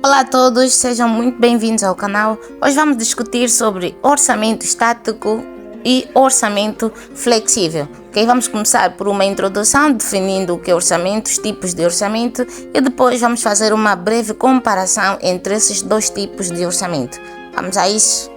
Olá a todos, sejam muito bem-vindos ao canal. Hoje vamos discutir sobre orçamento estático e orçamento flexível. Ok, vamos começar por uma introdução definindo o que é orçamento, os tipos de orçamento e depois vamos fazer uma breve comparação entre esses dois tipos de orçamento. Vamos a isso?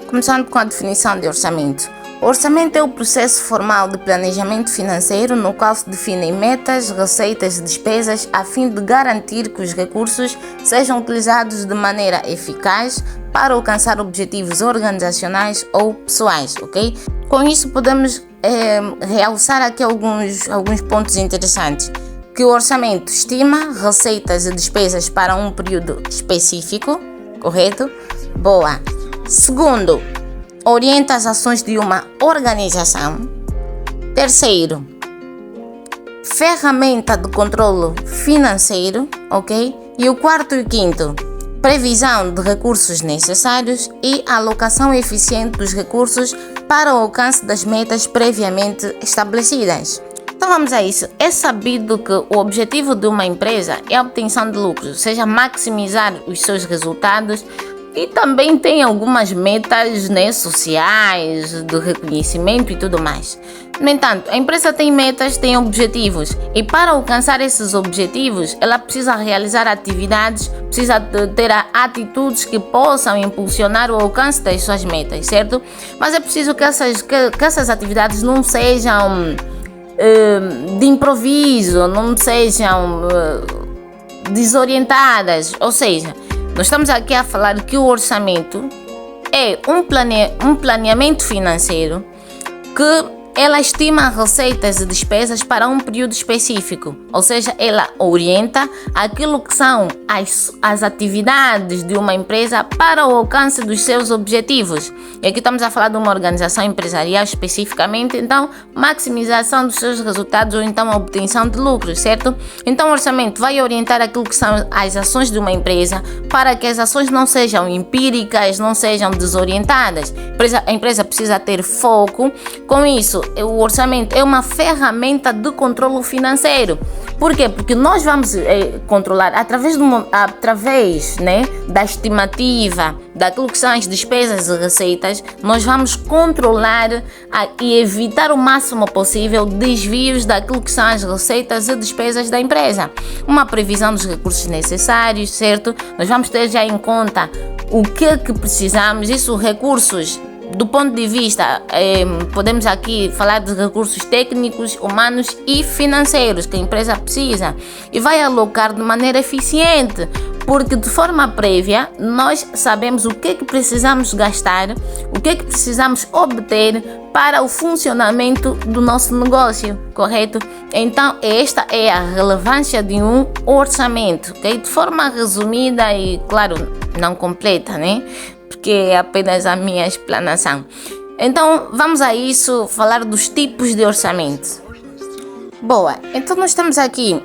Começando com a definição de orçamento. O orçamento é o processo formal de planejamento financeiro no qual se definem metas, receitas e despesas a fim de garantir que os recursos sejam utilizados de maneira eficaz para alcançar objetivos organizacionais ou pessoais, ok? Com isso podemos realçar aqui alguns pontos interessantes. Que o orçamento estima receitas e despesas para um período específico, correto? Boa. Segundo, orienta as ações de uma organização. Terceiro, ferramenta de controle financeiro, ok? E o quarto e quinto, previsão de recursos necessários e alocação eficiente dos recursos para o alcance das metas previamente estabelecidas. Então vamos a isso. É sabido que o objetivo de uma empresa é a obtenção de lucros, ou seja, maximizar os seus resultados. E também tem algumas metas, sociais, de reconhecimento e tudo mais. No entanto, a empresa tem metas, tem objetivos. E para alcançar esses objetivos, ela precisa realizar atividades, precisa ter atitudes que possam impulsionar o alcance das suas metas, certo? Mas é preciso que essas atividades não sejam de improviso, não sejam desorientadas, ou seja, nós estamos aqui a falar que o orçamento é um planeamento financeiro que ela estima receitas e despesas para um período específico, ou seja, ela orienta aquilo que são as atividades de uma empresa para o alcance dos seus objetivos. E aqui estamos a falar de uma organização empresarial especificamente, então maximização dos seus resultados ou então a obtenção de lucros, certo? Então o orçamento vai orientar aquilo que são as ações de uma empresa para que as ações não sejam empíricas, não sejam desorientadas. A empresa precisa ter foco. Com isso, o orçamento é uma ferramenta de controle financeiro. Por quê? Porque nós vamos controlar através da estimativa daquilo que são as despesas e receitas. Nós vamos controlar e evitar o máximo possível desvios daquilo que são as receitas e despesas da empresa. Uma previsão dos recursos necessários, certo? Nós vamos ter já em conta o que precisamos, isso recursos. Do ponto de vista, podemos aqui falar de recursos técnicos, humanos e financeiros que a empresa precisa e vai alocar de maneira eficiente, porque de forma prévia nós sabemos o que precisamos gastar, o que precisamos obter para o funcionamento do nosso negócio, correto? Então esta é a relevância de um orçamento, ok? De forma resumida e, claro, não completa, porque é apenas a minha explanação. Então vamos a isso, falar dos tipos de orçamento. Boa, então nós temos aqui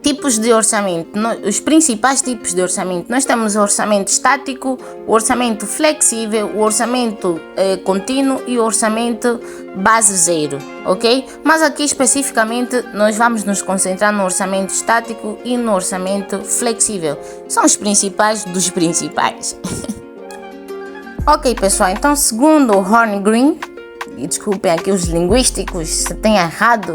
tipos de orçamento, os principais tipos de orçamento. Nós temos o orçamento estático, o orçamento flexível, o orçamento contínuo e o orçamento base zero, ok? Mas aqui especificamente nós vamos nos concentrar no orçamento estático e no orçamento flexível. São os principais dos principais. Ok, pessoal, então segundo Horn Green, e desculpem aqui os linguísticos se tem errado,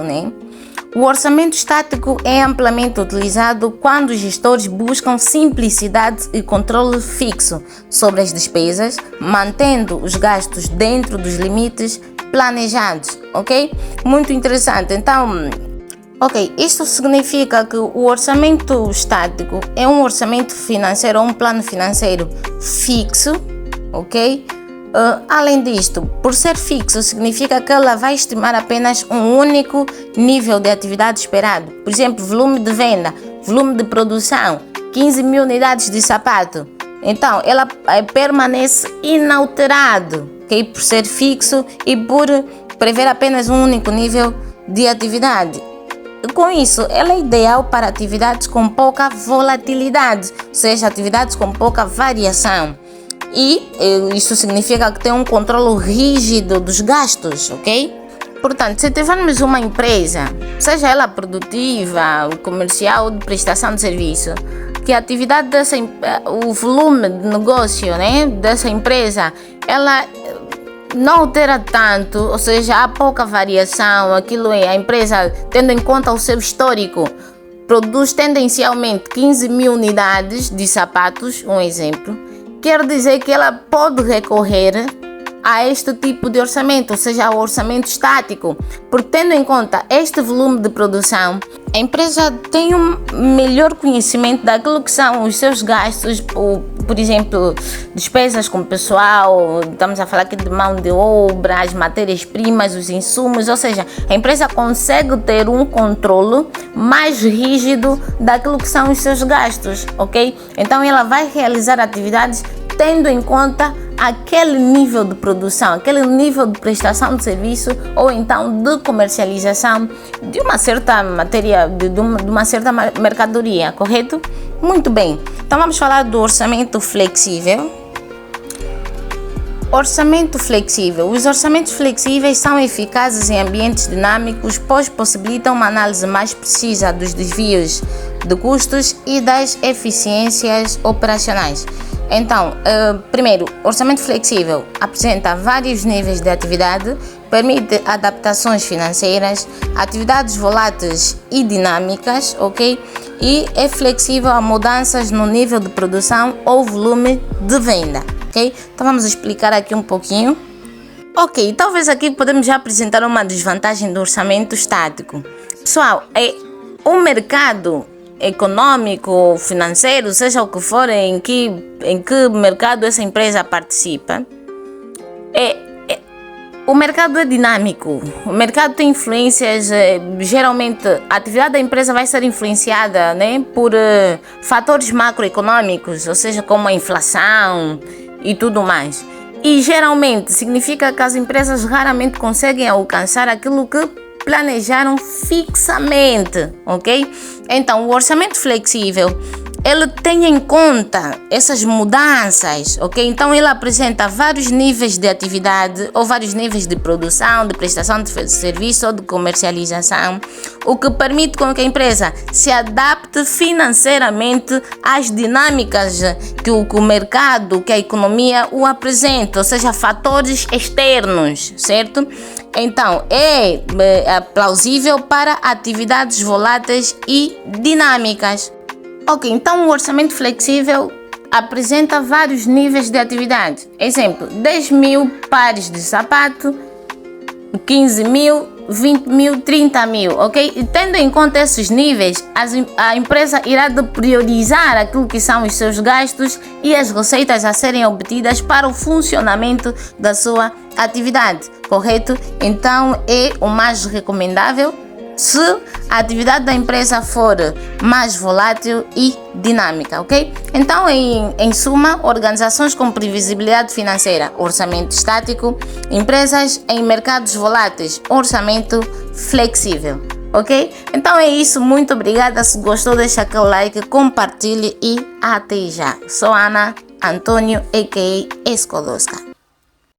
o orçamento estático é amplamente utilizado quando os gestores buscam simplicidade e controle fixo sobre as despesas, mantendo os gastos dentro dos limites planejados, ok? Muito interessante. Então, ok, isto significa que o orçamento estático é um orçamento financeiro ou um plano financeiro fixo, ok? Além disto, por ser fixo, significa que ela vai estimar apenas um único nível de atividade esperado. Por exemplo, volume de venda, volume de produção, 15 mil unidades de sapato. Então, ela permanece inalterado, okay? Por ser fixo e por prever apenas um único nível de atividade. Com isso, ela é ideal para atividades com pouca volatilidade, ou seja, atividades com pouca variação. E isso significa que tem um controle rígido dos gastos, ok? Portanto, se tivermos uma empresa, seja ela produtiva, comercial ou de prestação de serviço, que a atividade o volume de negócio, né, dessa empresa, ela não altera tanto, ou seja, há pouca variação, aquilo é, a empresa, tendo em conta o seu histórico, produz tendencialmente 15 mil unidades de sapatos, um exemplo, quer dizer que ela pode recorrer a este tipo de orçamento, ou seja, ao orçamento estático, porque tendo em conta este volume de produção, a empresa tem um melhor conhecimento daquilo que são os seus gastos, por exemplo, despesas com pessoal, estamos a falar aqui de mão de obra, as matérias-primas, os insumos, ou seja, a empresa consegue ter um controle mais rígido daquilo que são os seus gastos, ok? Então ela vai realizar atividades tendo em conta aquele nível de produção, aquele nível de prestação de serviço ou então de comercialização de uma certa matéria, de uma certa mercadoria, correto? Muito bem, então vamos falar do orçamento flexível. Orçamento flexível. Os orçamentos flexíveis são eficazes em ambientes dinâmicos, pois possibilitam uma análise mais precisa dos desvios de custos e das eficiências operacionais. Então, primeiro, orçamento flexível apresenta vários níveis de atividade, permite adaptações financeiras, atividades voláteis e dinâmicas, ok? E é flexível a mudanças no nível de produção ou volume de venda, ok? Então vamos explicar aqui um pouquinho. Ok, talvez aqui podemos já apresentar uma desvantagem do orçamento estático. Pessoal, o mercado econômico, financeiro, seja o que for, em que mercado essa empresa participa, o mercado é dinâmico, o mercado tem influências, geralmente a atividade da empresa vai ser influenciada, né, por fatores macroeconômicos, ou seja, como a inflação e tudo mais. E geralmente significa que as empresas raramente conseguem alcançar aquilo que planejaram fixamente, ok? Então, o orçamento flexível, ele tem em conta essas mudanças, ok? Então, ele apresenta vários níveis de atividade ou vários níveis de produção, de prestação de serviço ou de comercialização, o que permite com que a empresa se adapte financeiramente às dinâmicas que o mercado, que a economia o apresenta, ou seja, fatores externos, certo? Então, é plausível para atividades voláteis e dinâmicas. Ok, então o orçamento flexível apresenta vários níveis de atividade. Exemplo, 10 mil pares de sapato, 15 mil, 20 mil, 30 mil, ok? E tendo em conta esses níveis, a empresa irá priorizar aquilo que são os seus gastos e as receitas a serem obtidas para o funcionamento da sua atividade, correto? Então é o mais recomendável se a atividade da empresa for mais volátil e dinâmica, ok? Então, em suma, organizações com previsibilidade financeira, orçamento estático, empresas em mercados voláteis, orçamento flexível, ok? Então é isso, muito obrigada, se gostou deixa aquele like, compartilhe e até já. Sou Ana Antônio, a.k.a. Escodoski.